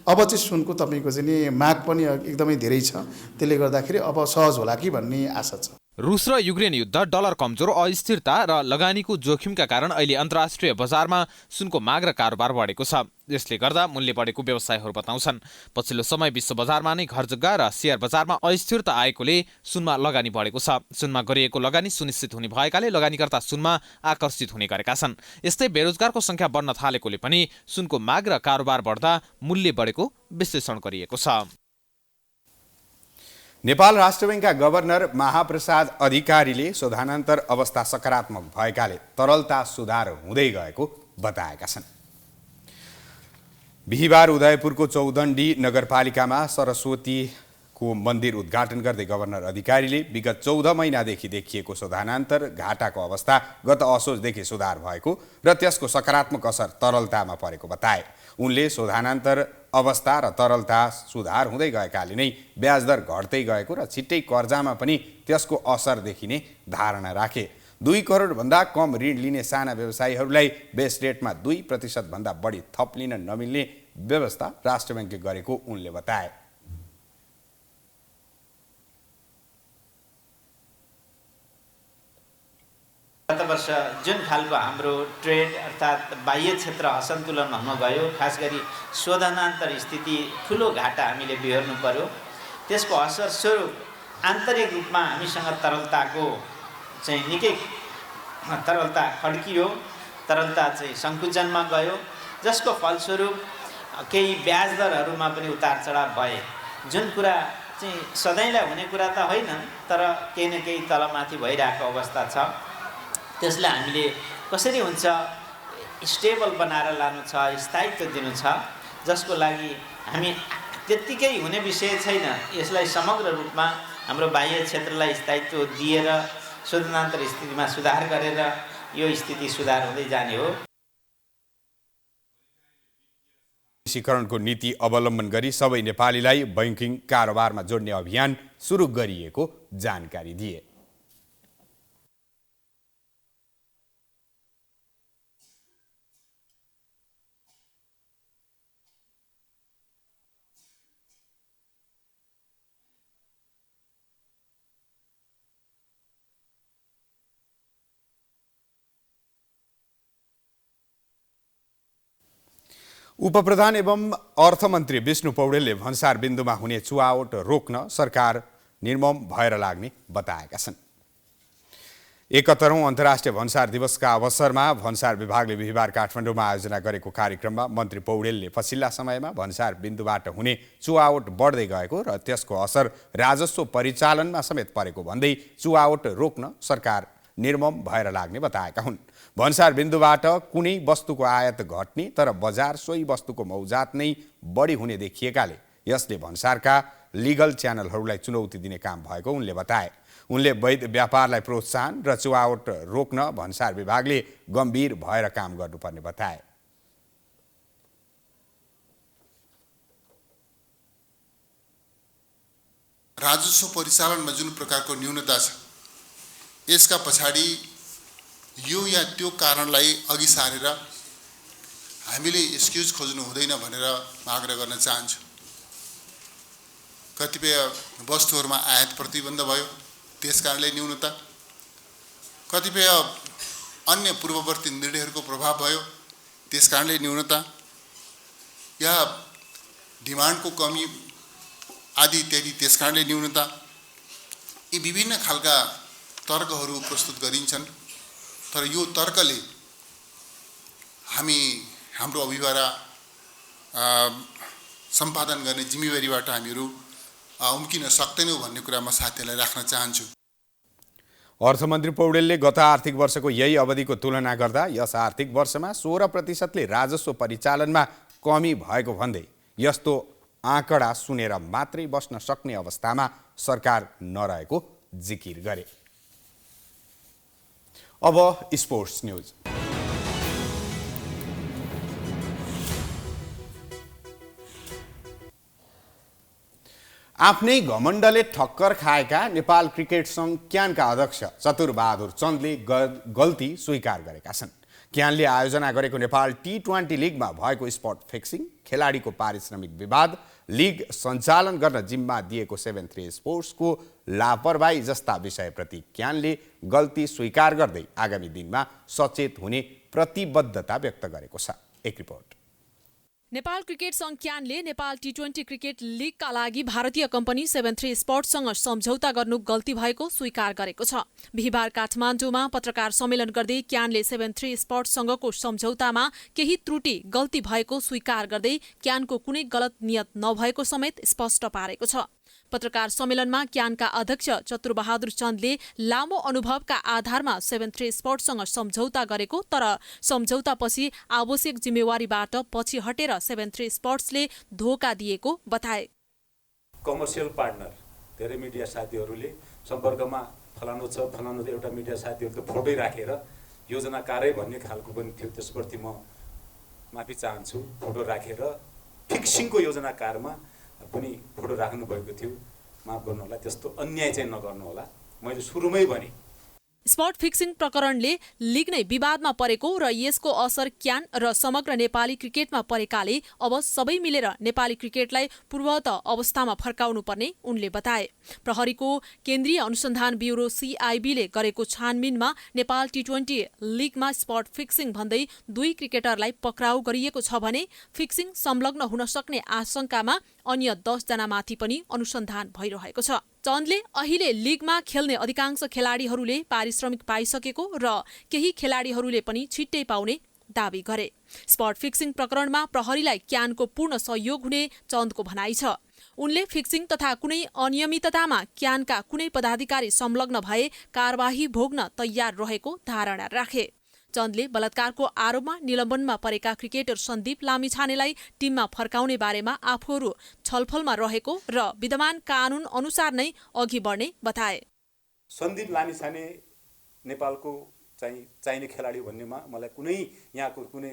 अब चाहिँ सुनको तपाईँको चाहिँ माग पनि एकदमै धेरै छ। त्यसले गर्दाखेरि अब सहज होला कि भन्ने आशा छ। रुस र युक्रेन युद्ध, डलर कमजोर, अस्थिरता र लगानीको जोखिमका कारण अहिले अन्तर्राष्ट्रिय बजारमा सुनको माग र कारोबार बढेको छ। यसले गर्दा मूल्य बढेको व्यवसायीहरू बताउँछन्। पछिल्लो समय विश्व बजारमा नै घरजग्गा र शेयर बजारमा अस्थिरता आएकोले सुनमा लगानी बढेको छ। सुनमा गरिएको लगानी सुनिश्चित हुने भएकाले लगानीकर्ता सुनमा आकर्षित हुने गरेका छन्। यस्तै बेरोजगारको संख्या बढ्न थालेकोले पनि सुनको माग र कारोबार बढ्दा मूल्य बढेको विश्लेषण गरिएको छ। नेपाल राष्ट्र बैंकका गभर्नर महाप्रसाद अधिकारीले शोधानन्तर अवस्था सकारात्मक भएकाले तरलता सुधार हुँदै गएको बताएका छन्। बिहिबार उदयपुरको चौदण्डी नगरपालिकामा सरस्वतीको मन्दिर उद्घाटन गर्दै गभर्नर अधिकारीले विगत 14 महिनादेखि देखिएको शोधानन्तर घाटाको अवस्था गत असोजदेखि सुधार भएको र त्यसको सकारात्मक असर तरलतामा परेको बताए। उनले शोधानान्तर अवस्था र तरलता सुधार हुँदै गएकाले नै ब्याजदर घट्दै गएको र छिट्टै कर्जामा पनि त्यसको असर देखिने धारणा राखे। 2 करोडभन्दा कम ऋण लिने साना व्यवसायीहरूलाई बेस रेटमा 2% भन्दा बढी थप लिन नमिल्ने व्यवस्था राष्ट्र ब्याङ्कले गरेको उनले बताए। गत वर्ष जुन खालको हाम्रो ट्रेड अर्थात् बाह्य क्षेत्र असन्तुलन हुन गयो, खास गरी शोधनान्तर स्थिति ठुलो घाटा हामीले बिहोर्नु पर्यो, त्यसको असर स्वरूप आन्तरिक रूपमा हामीसँग तरलताको चाहिँ निकै तरलता खड्कियो, तरलता चाहिँ सङ्कुचनमा गयो, जसको फलस्वरूप केही ब्याज दरहरूमा पनि उतार चढाव भए। जुन कुरा चाहिँ सधैँलाई हुने कुरा त होइन, तर केही न केही तलमाथि भइरहेको अवस्था छ। त्यसलाई हामीले कसरी हुन्छ स्टेबल बनाएर लानु छ, स्थायित्व दिनु छ, जसको लागि हामी त्यत्तिकै हुने विषय छैन। यसलाई समग्र रूपमा हाम्रो बाह्य क्षेत्रलाई स्थायित्व दिएर शोधनान्तर स्थितिमा सुधार गरेर यो स्थिति सुधार हुँदै जाने हो। विदेशीकरणको नीति अवलम्बन गरी सबै नेपालीलाई बैंकिङ कारोबारमा जोड्ने अभियान सुरु गरिएको जानकारी दिए। उपप्रधान एवं अर्थमन्त्री विष्णु पौडेलले भन्सार बिन्दुमा हुने चुहावट रोक्न सरकार निर्मम भएर लाग्ने बताएका छन्। 71औं अन्तर्राष्ट्रिय भन्सार दिवसका अवसरमा भन्सार विभागले बिहिबार काठमाडौँमा आयोजना गरेको कार्यक्रममा मन्त्री पौडेलले पछिल्ला समयमा भन्सार बिन्दुबाट हुने चुहावट बढ्दै गएको र त्यसको असर राजस्व परिचालनमा समेत परेको भन्दै चुहावट रोक्न सरकार निर्मम भएर लाग्ने बताएका हुन्। भन्सार बिन्दुबाट कुनै वस्तुको आयात घट्ने तर बजार सोही वस्तुको मौजात नै बढी हुने देखिएकाले यसले भन्सारका लिगल च्यानलहरूलाई चुनौती दिने काम भएको उनले बताए। उनले वैध व्यापारलाई प्रोत्साहन र चुहावट रोक्न भन्सार विभागले गम्भीर भएर काम गर्नुपर्ने बताए। राजस्व परिचालनमा जुन प्रकारको न्यूनता छ, यसका पछाडि यो या त्यो कारणलाई अघि सारेर हामीले एक्सक्युज खोज्नु हुँदैन भनेर आग्रह गर्न चाहन्छु। कतिपय वस्तुहरूमा आयात प्रतिबन्ध भयो, त्यसकारणले न्यूनता, कतिपय अन्य पूर्ववर्ती निर्णयहरूको प्रभाव भयो, त्यसकारणले न्यूनता, या डिमान्डको कमी आदि इत्यादि, त्यसकारणले न्यूनता। यी विभिन्न खालका तर्कहरू प्रस्तुत गरिन्छन्, तर यो तर्कले हामी हाम्रो अभिभारा सम्पादन गर्ने जिम्मेवारीबाट हामीहरू उम्किन सक्दैनौँ भन्ने कुरा म साथीहरूलाई राख्न चाहन्छु। अर्थमन्त्री पौडेलले गत आर्थिक वर्षको यही अवधिको तुलना गर्दा यस आर्थिक वर्षमा 16%ले राजस्व परिचालनमा कमी भएको भन्दै यस्तो आँकडा सुनेर मात्रै बस्न सक्ने अवस्थामा सरकार नरहेको जिकिर गरे। अब स्पोर्ट्स न्यूज। आफ्नै घमण्डले ठक्कर खाएका नेपाल क्रिकेट सङ्घ क्यानका अध्यक्ष चतुरबहादुर चन्दले गल्ती स्वीकार गरेका छन्। क्यानले आयोजना गरेको नेपाल T20 लिगमा भएको स्पट फिक्सिङ, खेलाडीको पारिश्रमिक विवाद, लिग सञ्चालन गर्न जिम्मा दिएको 7-3 स्पोर्ट्सको लापरवाही जस्ता विषयप्रति क्यानले गल्ती स्वीकार गर्दै आगामी दिनमा सचेत हुने प्रतिबद्धता व्यक्त गरेको छ। एक रिपोर्ट। नेपाल क्रिकेट सङ्घ क्यानले नेपाल T20 क्रिकेट लिगका लागि भारतीय कम्पनी 7-3 स्पोर्ट्ससँग सम्झौता गर्नु गल्ती भएको स्वीकार गरेको छ। बिहिबार काठमाडौँमा पत्रकार सम्मेलन गर्दै क्यानले 7-3 स्पोर्ट्ससँगको सम्झौतामा केही त्रुटि गल्ती भएको स्वीकार गर्दै क्यानको कुनै गलत नियत नभएको समेत स्पष्ट पारेको छ। पत्रकार सम्मेलनमा क्यानका अध्यक्ष चतुरबहादुर चन्दले लामो अनुभवका आधारमा 7-3 स्पोर्ट्ससँग सम्झौता गरेको, तर सम्झौतापछि आवश्यक जिम्मेवारीबाट पछि हटेर 7-3 स्पोर्ट्सले धोका दिएको बताए। कमर्सियल पार्टनर धेरै मिडिया साथीहरूले सम्पर्कमा फलानु छ, फलानु एउटा मिडिया साथीहरूको फोटो राखेर योजनाकारै भन्ने खालको पनि थियो। त्यसप्रति म माफी चाहन्छु, फोटो राखेर फिक्सिङको योजनाकारमा पनि फोटो राख्नु भएको थियो, माफ गर्नु होला, त्यस्तो अन्याय चाहिँ नगर्नु होला। मैले सुरुमै भने स्पट फिक्सिङ प्रकरणले लिग नै विवादमा परेको र यसको असर क्यान र समग्र नेपाली क्रिकेटमा परेकाले अब सबै मिलेर नेपाली क्रिकेटलाई पूर्ववत अवस्थामा फर्काउनु पर्ने उनले बताए। प्रहरीको केन्द्रीय अनुसन्धान ब्युरो CIB ले गरेको छानबिनमा नेपाल T20 लिगमा स्पट फिक्सिङ भन्दै 2 क्रिकेटरलाई पक्राउ गरिएको छ भने फिक्सिङ संलग्न हुन सक्ने आशंकामा अन्य 10 जनामाथि पनि अनुसन्धान भइरहेको छ। चन्दले अहिले लिगमा खेल्ने अधिकांश खेलाडीहरूले पारिश्रमिक पाइसकेको र केही खेलाडीहरूले पनि छिट्टै पाउने दावी गरे। स्पट फिक्सिङ प्रकरणमा प्रहरीलाई क्यानको पूर्ण सहयोग हुने चन्दको भनाइ छ। उनले फिक्सिङ तथा कुनै अनियमिततामा क्यानका कुनै पदाधिकारी संलग्न भए कारबाही भोग्न तयार रहेको धारणा राखे। चन्दले बलात्कारको आरोपमा निलम्बनमा परेका क्रिकेटर सन्दीप लामिछानेलाई टिममा फर्काउने बारेमा आफूहरू छलफलमा रहेको र विद्यमान कानुन अनुसार नै अघि बढ्ने बताए। सन्दीप लामिछाने नेपालको चाहिने खेलाडी भन्नेमा मलाई कुनै यहाँको कुनै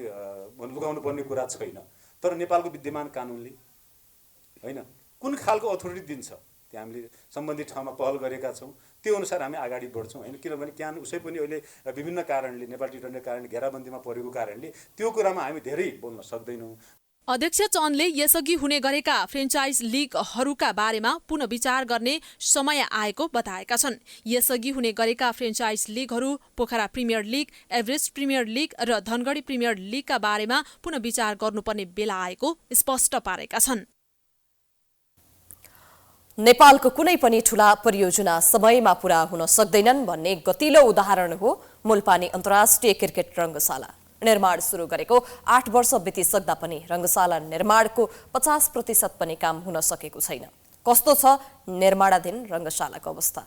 लुगाउनु पर्ने कुरा छैन, तर नेपालको विद्यमान कानुनले हैन कुन खालको अथोरिटी दिन्छ त्यहाँ हामीले सम्बन्धित ठाउँमा पहल गरेका छौँ, त्यो अनुसार हामी अगाडि बढ्छौँ हैन। किनभने क्यान उसै पनि अहिले विभिन्न कारणले नेपाल T20 कारणले घेराबन्दीमा परेको कारणले त्यो कुरामा हामी धेरै बोल्न सक्दैनौँ। अध्यक्ष चन्दले यसअघि हुने गरेका फ्रेन्चाइज लिगहरूका बारेमा पुनः विचार गर्ने समय आएको बताएका छन्। यसअघि हुने गरेका फ्रेन्चाइज लिगहरू Pokhara premier league, Everest premier league र धनगढी प्रिमियर लिगका बारेमा पुनः विचार गर्नुपर्ने बेला आएको स्पष्ट पारेका छन्। नेपालको कुनै पनि ठूला परियोजना समयमा पूरा हुन सक्दैनन् भन्ने गतिलो उदाहरण हो मुलपानी अन्तर्राष्ट्रिय क्रिकेट रङ्गशाला। निर्माण सुरु गरेको 8 वर्ष बितिसक्दा पनि रङ्गशाला निर्माणको 50% पनि काम हुन सकेको छैन। कस्तो छ निर्माणाधीन रङ्गशालाको अवस्था?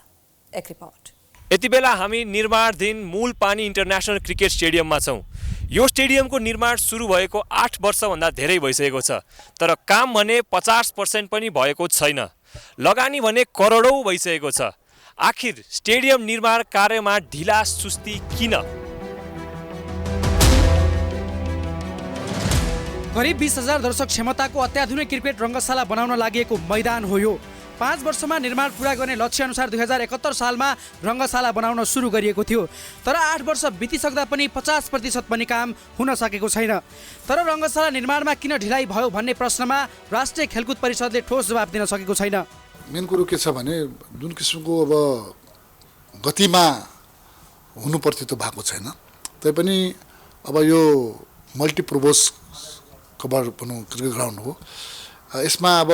एक रिपोर्ट। यति बेला हामी निर्माणाधीन मुलपानी इन्टरनेसनल क्रिकेट स्टेडियममा छौँ। यो स्टेडियमको निर्माण सुरु भएको 8 वर्षभन्दा धेरै भइसकेको छ, तर काम भने 50% पनि भएको छैन। लगानी भने करोडौँ भइसकेको छ। आखिर स्टेडियम निर्माण कार्यमा ढिला सुस्ती किन? करिब 20,000 दर्शक क्षमताको अत्याधुनिक क्रिकेट रङ्गशाला बनाउन लागि मैदान हो यो। 5 वर्षमा निर्माण पूरा गर्ने लक्ष्य अनुसार 2071 सालमा रङ्गशाला बनाउन सुरु गरिएको थियो, तर 8 वर्ष बितिसक्दा पनि 50% पनि काम हुन सकेको छैन। तर रङ्गशाला निर्माणमा किन ढिलाइ भयो भन्ने प्रश्नमा राष्ट्रिय खेलकुद परिषदले ठोस जवाब दिन सकेको छैन। मेन कुरो के छ भने जुन किसिमको अब गतिमा हुनुपर्थ्यो त्यो भएको छैन। तैपनि अब यो मल्टिपर्पज कभर भनौँ क्रिकेट ग्राउन्ड हो, यसमा अब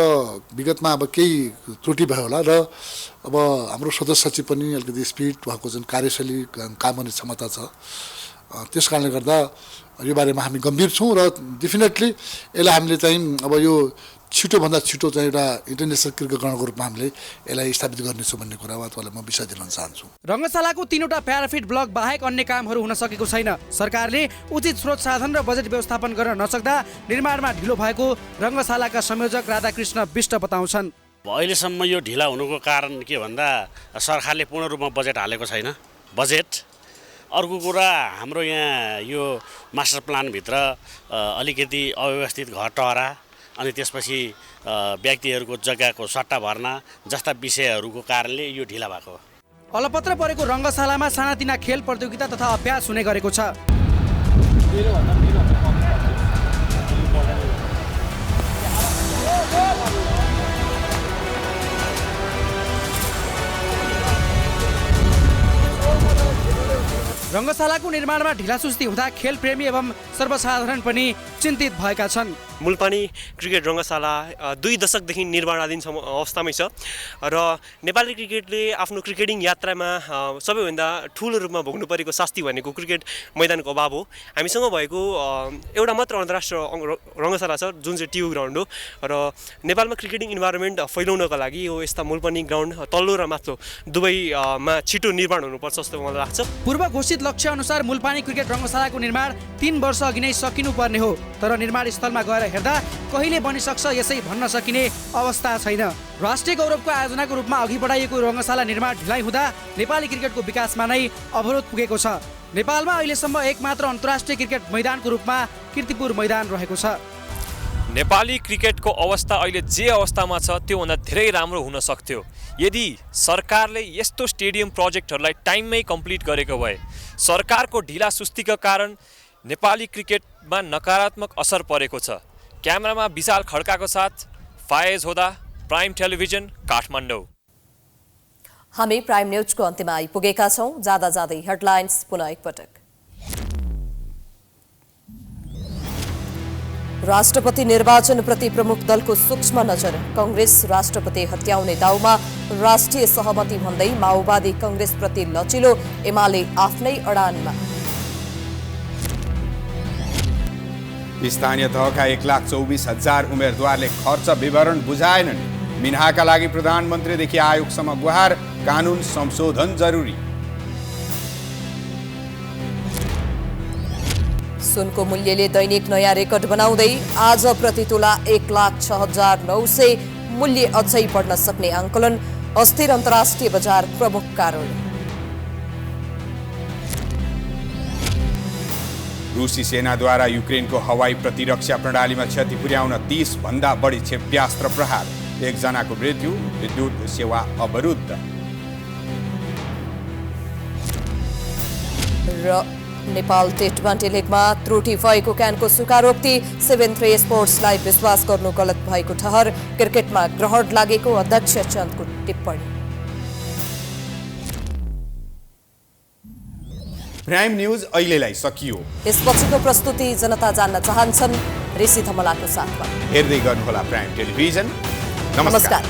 विगतमा अब केही त्रुटि भयो होला र अब हाम्रो सदस्य सचिव पनि अलिकति स्पिड भएको जुन कार्यशैली काम गर्ने क्षमता छ, त्यस कारणले गर्दा यो बारेमा हामी गम्भीर छौँ र डेफिनेटली यसलाई हामीले चाहिँ अब यो छिटोभन्दा छिटो चाहिँ एउटा इन्टरनेसनल क्रिकेट ग्राउन्डको रूपमा हामीले यसलाई स्थापित गर्नेछौँ भन्ने कुरा तपाईँलाई म विषय दिन चाहन्छु। रङ्गशालाको 3वटा प्याराफिट ब्लक बाहेक अन्य कामहरू हुन सकेको छैन। सरकारले उचित स्रोत साधन र बजेट व्यवस्थापन गर्न नसक्दा निर्माणमा ढिलो भएको रङ्गशालाका संयोजक राधाकृष्ण विष्ट बताउँछन्। अहिलेसम्म यो ढिला हुनुको कारण के भन्दा सरकारले पूर्ण रूपमा बजेट हालेको छैन। बजेट अर्को कुरा हाम्रो यहाँ यो मास्टर प्लानभित्र अलिकति अव्यवस्थित घर टहरा अनि त्यसपछि व्यक्तिहरूको जग्गाको सट्टा भर्ना जस्ता विषयहरूको कारणले यो ढिला भएको हो। अलपत्र परेको रङ्गशालामा सानातिना खेल प्रतियोगिता तथा अभ्यास हुने गरेको छ। रङ्गशालाको निर्माणमा ढिलासुस्ती हुँदा खेलप्रेमी एवं सर्वसाधारण पनि चिन्तित भएका छन्। मुलपानी क्रिकेट रङ्गशाला 2 दशकदेखि निर्माणाधीन अवस्थामै छ र नेपाली क्रिकेटले आफ्नो क्रिकेटिङ यात्रामा सबैभन्दा ठुलो रूपमा भोग्नु परेको शास्ति भनेको क्रिकेट मैदानको अभाव हो। हामीसँग भएको एउटा मात्र अन्तर्राष्ट्रिय रङ्गशाला छ जुन चाहिँ टियु ग्राउन्ड हो र नेपालमा क्रिकेटिङ इन्भाइरोमेन्ट फैलाउनका लागि यो यस्ता मुलपानी ग्राउन्ड तल्लो र माथिल्लो दुवैमा छिटो निर्माण हुनुपर्छ जस्तो मलाई लाग्छ। पूर्व घोषित लक्ष्य अनुसार मुलपानी क्रिकेट रङ्गशालाको निर्माण 3 वर्ष अघि नै सकिनुपर्ने हो, तर निर्माण स्थलमा गएर हेर्दा कहिले बनिसक्छ यसै भन्न सकिने अवस्था छैन। राष्ट्रिय गौरवको आयोजनाको रूपमा अघि बढाइएको रङ्गशाला निर्माण ढिलाइ हुँदा नेपाली क्रिकेटको विकासमा नै अवरोध पुगेको छ। नेपालमा अहिलेसम्म एकमात्र अन्तर्राष्ट्रिय क्रिकेट मैदानको रूपमा कीर्तिपुर मैदान रहेको छ। नेपाली क्रिकेटको अवस्था अहिले जे अवस्थामा छ त्योभन्दा धेरै राम्रो हुन सक्थ्यो यदि सरकारले यस्तो स्टेडियम प्रोजेक्टहरूलाई टाइममै कम्प्लिट गरेको भए। सरकारको ढिला सुस्तीका कारण नेपाली क्रिकेटमा नकारात्मक असर परेको छ। क्यामेरामा विशाल खड्काको साथ फायज होदा, प्राइम टेलिभिजन, काठमाडौँ। हामी प्राइम न्युजको अन्त्यमा आइपुगेका छौँ। जाँदा जाँदै हेडलाइन्स पुनः एकपटक। राष्ट्रपति निर्वाचनप्रति प्रमुख दलको सूक्ष्म नजर। कांग्रेस राष्ट्रपति हत्याउने दाउमा राष्ट्रिय सहमति भन्दै माओवादी कांग्रेसप्रति लचिलो, एमाले आफ्नै अडानमा। स्थानीय तहका 1,24,000 उम्मेदवारले खर्च विवरण बुझाएनन्। मिन्हाका लागि प्रधानमन्त्रीदेखि आयोगसम्म गुहार, कानुन संशोधन जरुरी। सुनको मूल्यले दैनिक नयाँ रेकर्ड बनाउँदै आज प्रति तोला 1,06,900, मूल्य अझै बढ्न सक्ने आंकलन। अस्थिर अन्तर्राष्ट्रिय बजार प्रमुख कारण। रुसी सेनाद्वारा युक्रेनको हवाई प्रतिरक्षा प्रणालीमा क्षति पुर्याउन 30 भन्दा बढी क्षेप्यास्त्र प्रहार। एकजनाको मृत्यु, विद्युत सेवा अवरुद्ध। र नेपाल टी20 लिगमा त्रुटि भएको क्यानको स्वीकारोक्ति। 7-3 स्पोर्ट्सलाई विश्वास गर्नु गलत भएको ठहर। क्रिकेटमा ग्रहण लागेको अध्यक्ष चन्दको टिप्पणी। प्राइम न्युज अहिलेलाई सकियो। यसपछिको प्रस्तुति जनता जान्न चाहन्छन् ऋषि धमलाको साथमा। हेर्दै गर्नुहोला प्राइम टेलिभिजन। नमस्कार।